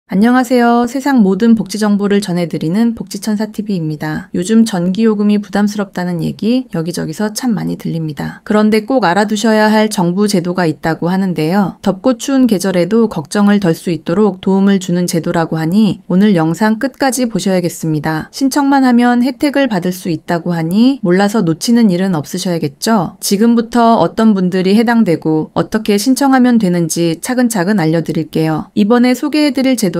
안녕하세요. 세상 모든 복지 정보를 전해드리는 복지천사TV입니다. 요즘 전기요금이 부담스럽다는 얘기 여기저기서 참 많이 들립니다. 그런데 꼭 알아두셔야 할 정부 제도가 있다고 하는데요. 덥고 추운 계절에도 걱정을 덜 수 있도록 도움을 주는 제도라고 하니 오늘 영상 끝까지 보셔야겠습니다. 신청만 하면 혜택을 받을 수 있다고 하니 몰라서 놓치는 일은 없으셔야겠죠? 지금부터 어떤 분들이 해당되고 어떻게 신청하면 되는지 차근차근 알려드릴게요. 이번에 소개해드릴 제도는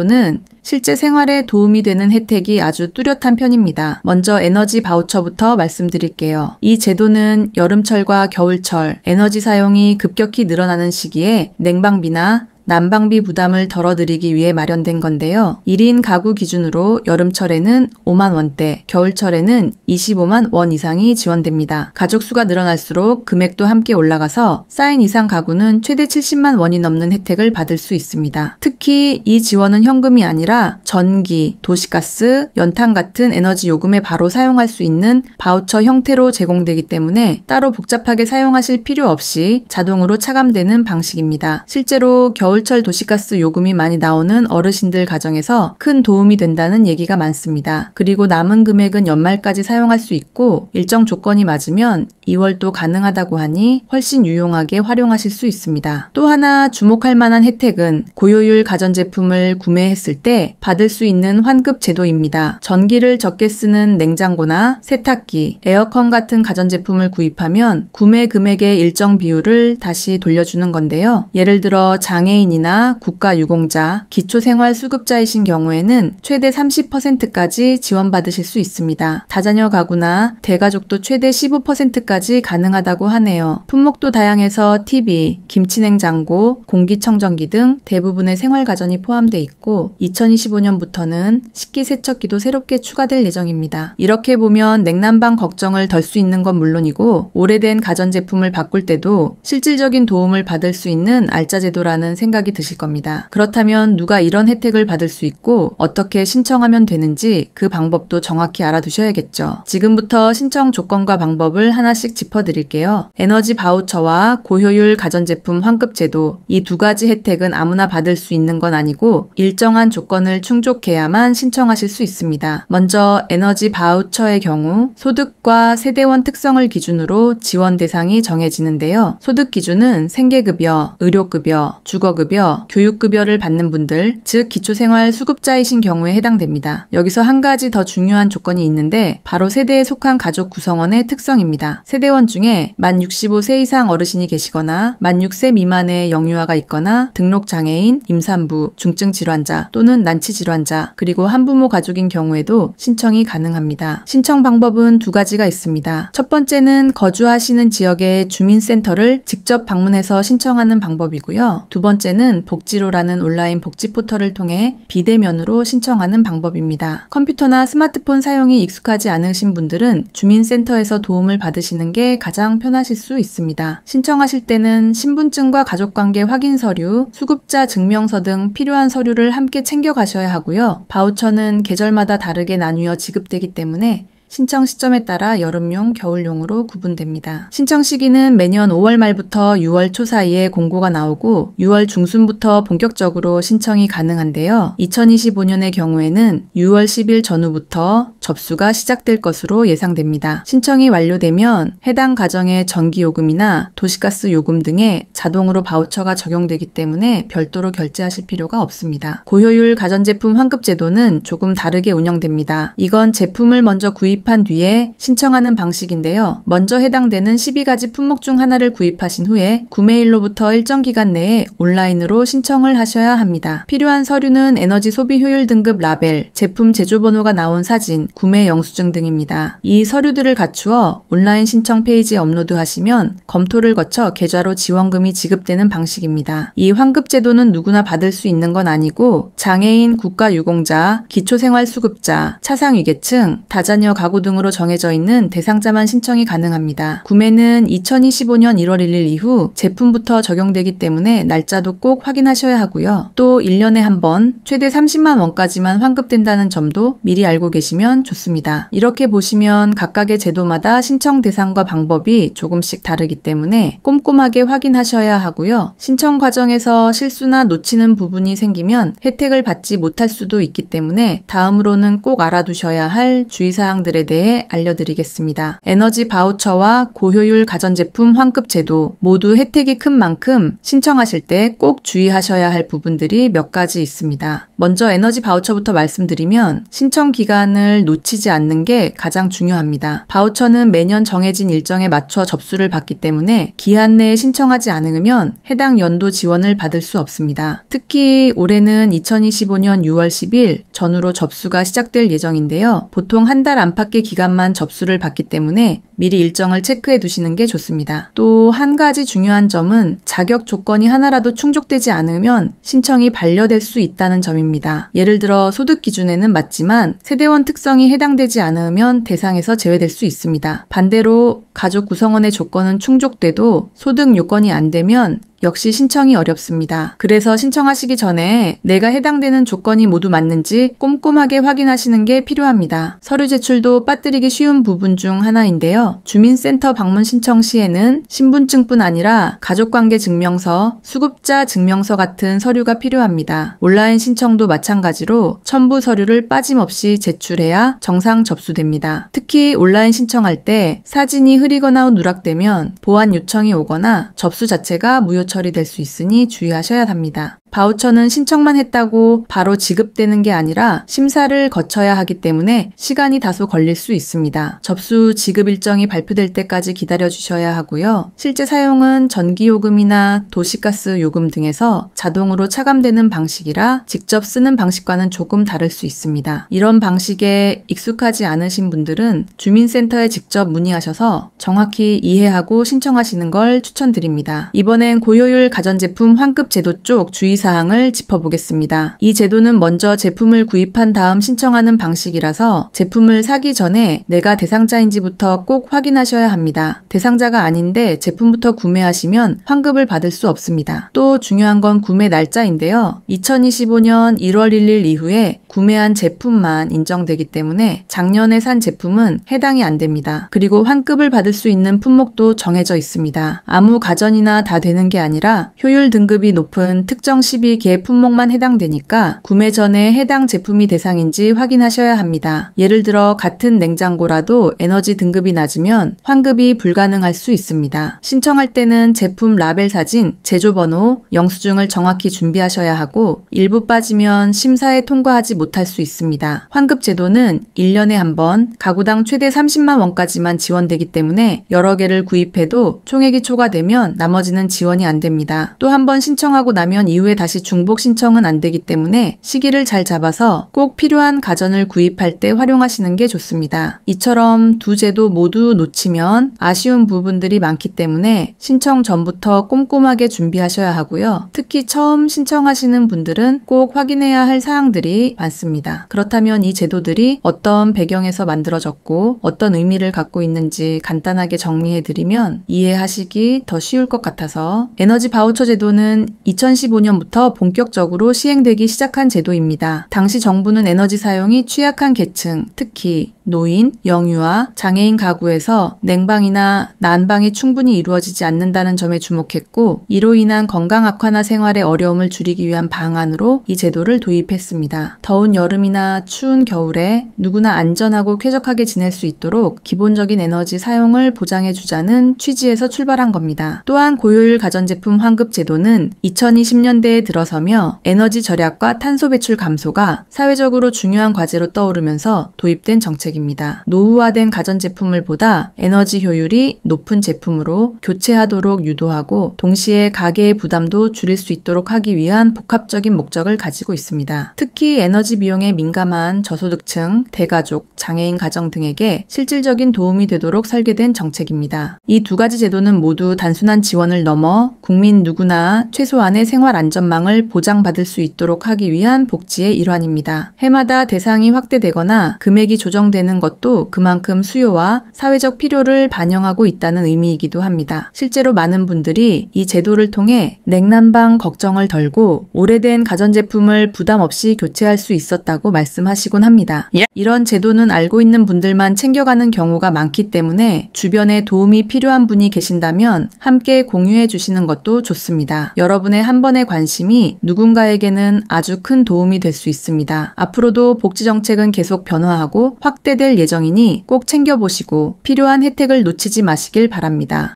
실제 생활에 도움이 되는 혜택이 아주 뚜렷한 편입니다. 먼저 에너지 바우처부터 말씀드릴게요. 이 제도는 여름철과 겨울철 에너지 사용이 급격히 늘어나는 시기에 냉방비나 난방비 부담을 덜어드리기 위해 마련된 건데요. 1인 가구 기준으로 여름철에는 5만 원대, 겨울철에는 25만 원 이상이 지원됩니다. 가족 수가 늘어날수록 금액도 함께 올라가서 쌓인 이상 가구는 최대 70만 원이 넘는 혜택을 받을 수 있습니다. 특히 이 지원은 현금이 아니라 전기, 도시가스, 연탄 같은 에너지 요금에 바로 사용할 수 있는 바우처 형태로 제공되기 때문에 따로 복잡하게 사용하실 필요 없이 자동으로 차감되는 방식입니다. 실제로 겨울철 도시가스 요금이 많이 나오는 어르신들 가정에서 큰 도움이 된다는 얘기가 많습니다. 그리고 남은 금액은 연말까지 사용할 수 있고 일정 조건이 맞으면 2월도 가능하다고 하니 훨씬 유용하게 활용하실 수 있습니다. 또 하나 주목할 만한 혜택은 고효율 가전제품을 구매했을 때 받을 수 있는 환급 제도입니다. 전기를 적게 쓰는 냉장고나 세탁기, 에어컨 같은 가전제품을 구입하면 구매 금액의 일정 비율을 다시 돌려주는 건데요. 예를 들어 장애인이나 국가유공자, 기초생활수급자이신 경우에는 최대 30%까지 지원받으실 수 있습니다. 다자녀 가구나 대가족도 최대 15%까지 가능하다고 하네요. 품목도 다양해서 TV, 김치냉장고, 공기청정기 등 대부분의 생활가전이 포함되어 있고 2025년부터는 식기세척기도 새롭게 추가될 예정입니다. 이렇게 보면 냉난방 걱정을 덜 수 있는 건 물론이고 오래된 가전제품을 바꿀 때도 실질적인 도움을 받을 수 있는 알짜 제도라는 생각이 드실 겁니다. 그렇다면 누가 이런 혜택을 받을 수 있고 어떻게 신청하면 되는지 그 방법도 정확히 알아두셔야겠죠. 지금부터 신청 조건과 방법을 하나씩 짚어드릴게요. 에너지 바우처와 고효율 가전제품 환급제도 이 두 가지 혜택은 아무나 받을 수 있는 건 아니고 일정한 조건을 충족해야만 신청하실 수 있습니다. 먼저 에너지 바우처의 경우 소득과 세대원 특성을 기준으로 지원 대상이 정해지는데요. 소득 기준은 생계급여, 의료급여, 주거급여, 교육급여를 받는 분들, 즉 기초생활수급자이신 경우에 해당됩니다. 여기서 한 가지 더 중요한 조건이 있는데 바로 세대에 속한 가족 구성원의 특성입니다. 세대원 중에 만 65세 이상 어르신이 계시거나 만 6세 미만의 영유아가 있거나 등록장애인, 임산부, 중증질환자 또는 난치질환자 그리고 한부모 가족인 경우에도 신청이 가능합니다. 신청 방법은 두 가지가 있습니다. 첫 번째는 거주하시는 지역의 주민센터를 직접 방문해서 신청하는 방법이고요. 두 번째는 복지로라는 온라인 복지 포털을 통해 비대면으로 신청하는 방법입니다. 컴퓨터나 스마트폰 사용이 익숙하지 않으신 분들은 주민센터에서 도움을 받으시는 게 가장 편하실 수 있습니다. 신청하실 때는 신분증과 가족관계 확인 서류, 수급자 증명서 등 필요한 서류를 함께 챙겨가셔야 하고요. 바우처는 계절마다 다르게 나뉘어 지급되기 때문에 신청 시점에 따라 여름용, 겨울용으로 구분됩니다. 신청 시기는 매년 5월 말부터 6월 초 사이에 공고가 나오고 6월 중순부터 본격적으로 신청이 가능한데요. 2025년의 경우에는 6월 10일 전후부터 접수가 시작될 것으로 예상됩니다. 신청이 완료되면 해당 가정의 전기요금이나 도시가스 요금 등에 자동으로 바우처가 적용되기 때문에 별도로 결제하실 필요가 없습니다. 고효율 가전제품 환급제도는 조금 다르게 운영됩니다. 이건 제품을 먼저 구입한 뒤에 신청하는 방식인데요. 먼저 해당되는 12가지 품목 중 하나를 구입하신 후에 구매일로부터 일정 기간 내에 온라인으로 신청을 하셔야 합니다. 필요한 서류는 에너지 소비 효율 등급 라벨, 제품 제조번호가 나온 사진, 구매 영수증 등입니다. 이 서류들을 갖추어 온라인 신청 페이지에 업로드하시면 검토를 거쳐 계좌로 지원금이 지급되는 방식입니다. 이 환급제도는 누구나 받을 수 있는 건 아니고 장애인, 국가유공자, 기초생활수급자, 차상위계층, 다자녀 가구 가구 등으로 정해져 있는 대상자만 신청이 가능합니다. 구매는 2025년 1월 1일 이후 제품부터 적용되기 때문에 날짜도 꼭 확인하셔야 하고요. 또 1년에 한 번 최대 30만 원까지만 환급된다는 점도 미리 알고 계시면 좋습니다. 이렇게 보시면 각각의 제도마다 신청 대상과 방법이 조금씩 다르기 때문에 꼼꼼하게 확인하셔야 하고요. 신청 과정에서 실수나 놓치는 부분이 생기면 혜택을 받지 못할 수도 있기 때문에 다음으로는 꼭 알아두셔야 할 주의사항들에 대해 알려드리겠습니다. 에너지 바우처와 고효율 가전제품 환급 제도 모두 혜택이 큰 만큼 신청하실 때 꼭 주의하셔야 할 부분들이 몇 가지 있습니다. 먼저 에너지 바우처부터 말씀드리면 신청 기간을 놓치지 않는 게 가장 중요합니다. 바우처는 매년 정해진 일정에 맞춰 접수를 받기 때문에 기한 내에 신청하지 않으면 해당 연도 지원을 받을 수 없습니다. 특히 올해는 2025년 6월 10일 전후로 접수가 시작될 예정인데요. 보통 한 달 안팎의 기간만 접수를 받기 때문에 미리 일정을 체크해 두시는 게 좋습니다. 또 한 가지 중요한 점은 자격 조건이 하나라도 충족되지 않으면 신청이 반려될 수 있다는 점입니다. 예를 들어 소득 기준에는 맞지만 세대원 특성이 해당되지 않으면 대상에서 제외될 수 있습니다. 반대로 가족 구성원의 조건은 충족돼도 소득 요건이 안 되면 역시 신청이 어렵습니다. 그래서 신청하시기 전에 내가 해당되는 조건이 모두 맞는지 꼼꼼하게 확인하시는 게 필요합니다. 서류 제출도 빠뜨리기 쉬운 부분 중 하나인데요. 주민센터 방문 신청 시에는 신분증뿐 아니라 가족관계 증명서, 수급자 증명서 같은 서류가 필요합니다. 온라인 신청도 마찬가지로 첨부 서류를 빠짐없이 제출해야 정상 접수됩니다. 특히 온라인 신청할 때 사진이 흐리거나 누락되면 보완 요청이 오거나 접수 자체가 무효 처리될 수 있으니 주의하셔야 합니다. 바우처는 신청만 했다고 바로 지급되는 게 아니라 심사를 거쳐야 하기 때문에 시간이 다소 걸릴 수 있습니다. 접수 지급 일정이 발표될 때까지 기다려 주셔야 하고요. 실제 사용은 전기요금이나 도시가스 요금 등에서 자동으로 차감되는 방식이라 직접 쓰는 방식과는 조금 다를 수 있습니다. 이런 방식에 익숙하지 않으신 분들은 주민센터에 직접 문의하셔서 정확히 이해하고 신청하시는 걸 추천드립니다. 이번엔 고효율 가전제품 환급 제도 쪽 주의사항을 짚어보겠습니다. 이 제도는 먼저 제품을 구입한 다음 신청하는 방식이라서 제품을 사기 전에 내가 대상자인지부터 꼭 확인하셔야 합니다. 대상자가 아닌데 제품부터 구매하시면 환급을 받을 수 없습니다. 또 중요한 건 구매 날짜인데요. 2025년 1월 1일 이후에 구매한 제품만 인정되기 때문에 작년에 산 제품은 해당이 안 됩니다. 그리고 환급을 받을 수 있는 품목도 정해져 있습니다. 아무 가전이나 다 되는 게 아니라 효율 등급이 높은 특정 시비계 품목만 해당되니까 구매 전에 해당 제품이 대상인지 확인하셔야 합니다. 예를 들어 같은 냉장고라도 에너지 등급이 낮으면 환급이 불가능할 수 있습니다. 신청할 때는 제품 라벨 사진, 제조번호, 영수증을 정확히 준비하셔야 하고 일부 빠지면 심사에 통과하지 못할 수 있습니다. 환급 제도는 1년에 한 번 가구당 최대 30만 원까지만 지원되기 때문에 여러 개를 구입해도 총액이 초과되면 나머지는 지원이 안 됩니다. 또 한 번 신청하고 나면 이후에 다시 중복 신청은 안 되기 때문에 시기를 잘 잡아서 꼭 필요한 가전을 구입할 때 활용하시는 게 좋습니다. 이처럼 두 제도 모두 놓치면 아쉬운 부분들이 많기 때문에 신청 전부터 꼼꼼하게 준비하셔야 하고요. 특히 처음 신청하시는 분들은 꼭 확인해야 할 사항들이 많습니다. 그렇다면 이 제도들이 어떤 배경에서 만들어졌고 어떤 의미를 갖고 있는지 간단하게 정리해드리면 이해하시기 더 쉬울 것 같아서 에너지 바우처 제도는 2015년부터 본격적으로 시행되기 시작한 제도입니다. 당시 정부는 에너지 사용이 취약한 계층, 특히 노인, 영유아, 장애인 가구에서 냉방이나 난방이 충분히 이루어지지 않는다는 점에 주목했고 이로 인한 건강 악화나 생활의 어려움을 줄이기 위한 방안으로 이 제도를 도입했습니다. 더운 여름이나 추운 겨울에 누구나 안전하고 쾌적하게 지낼 수 있도록 기본적인 에너지 사용을 보장해주자는 취지에서 출발한 겁니다. 또한 고효율 가전제품 환급 제도는 2020년대에 들어서며 에너지 절약과 탄소 배출 감소가 사회적으로 중요한 과제로 떠오르면서 도입된 정책입니다. 노후화된 가전제품을 보다 에너지 효율이 높은 제품으로 교체하도록 유도하고 동시에 가계의 부담도 줄일 수 있도록 하기 위한 복합적인 목적을 가지고 있습니다. 특히 에너지 여러가지 비용에 민감한 저소득층, 대가족, 장애인 가정 등에게 실질적인 도움이 되도록 설계된 정책입니다. 이 두 가지 제도는 모두 단순한 지원을 넘어 국민 누구나 최소한의 생활 안전망을 보장받을 수 있도록 하기 위한 복지의 일환입니다. 해마다 대상이 확대되거나 금액이 조정되는 것도 그만큼 수요와 사회적 필요를 반영하고 있다는 의미이기도 합니다. 실제로 많은 분들이 이 제도를 통해 냉난방 걱정을 덜고 오래된 가전제품을 부담 없이 교체할 수 있었다고 말씀하시곤 합니다. 이런 제도는 알고 있는 분들만 챙겨가는 경우가 많기 때문에 주변에 도움이 필요한 분이 계신다면 함께 공유해 주시는 것도 좋습니다. 여러분의 한 번의 관심이 누군가에게는 아주 큰 도움이 될 수 있습니다. 앞으로도 복지정책은 계속 변화하고 확대될 예정이니 꼭 챙겨보시고 필요한 혜택을 놓치지 마시길 바랍니다.